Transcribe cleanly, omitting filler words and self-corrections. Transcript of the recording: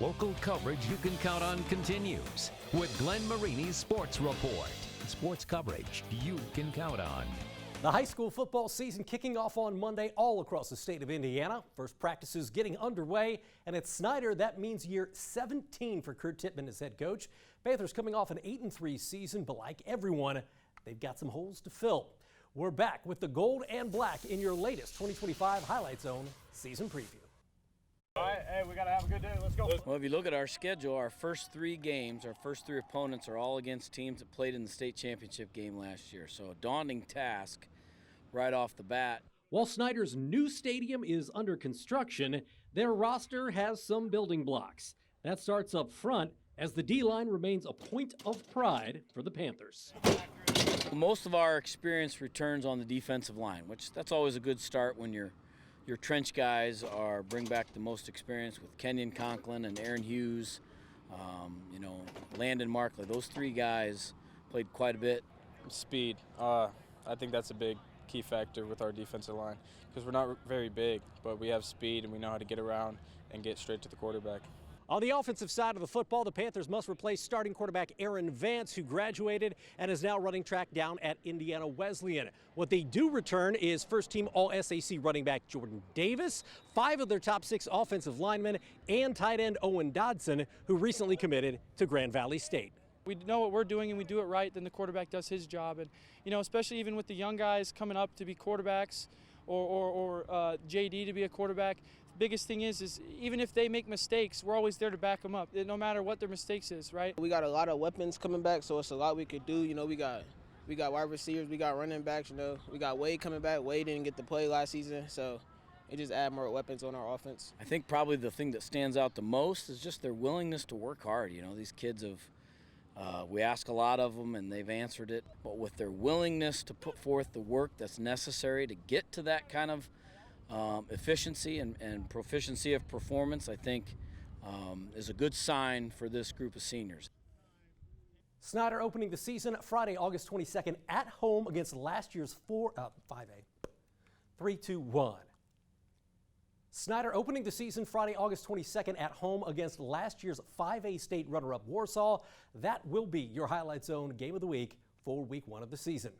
Local coverage you can count on continues with Glenn Marini's Sports Report. Sports coverage you can count on. The high school football season kicking off on Monday all across the state of Indiana. First practices getting underway, and at Snider, that means year 17 for Kurt Tippmann as head coach. Panthers coming off an 8-3 season, but like everyone, they've got some holes to fill. We're back with the gold and black in your latest 2025 Highlight Zone season preview. All right, hey, we got to have a good day. Let's go. Well, if you look at our schedule, our first three games, our first three opponents are all against teams that played in the state championship game last year. So a daunting task right off the bat. While Snider's new stadium is under construction, their roster has some building blocks. That starts up front as the D-line remains a point of pride for the Panthers. Most of our experience returns on the defensive line, which that's always a good start when your trench guys bring back the most experience with Kenyon Conklin and Aaron Hughes, Landon Markley. Those three guys played quite a bit. Speed. I think that's a big key factor with our defensive line because we're not very big, but we have speed and we know how to get around and get straight to the quarterback. On the offensive side of the football, the Panthers must replace starting quarterback Aaron Vance, who graduated and is now running track down at Indiana Wesleyan. What they do return is first-team All-SAC running back Jordan Davis, 5 of their top 6 offensive linemen, and tight end Owen Dodson, who recently committed to Grand Valley State. We know what we're doing and we do it right, then the quarterback does his job. And, especially even with the young guys coming up to be quarterbacks or JD to be a quarterback, biggest thing is even if they make mistakes, we're always there to back them up, no matter what their mistakes is, right? We got a lot of weapons coming back, so it's a lot we could do. We got wide receivers, we got running backs, we got Wade coming back. Wade didn't get to play last season, so it just add more weapons on our offense. I think probably the thing that stands out the most is just their willingness to work hard. These kids we ask a lot of them and they've answered it, but with their willingness to put forth the work that's necessary to get to that kind of efficiency and proficiency of performance, I think is a good sign for this group of seniors. Snider opening the season Friday, August 22nd at home against last year's 5A. 3-2-1. Snider opening the season Friday, August 22nd at home against last year's 5A state runner-up Warsaw. That will be your Highlight Zone game of the week for week 1 of the season.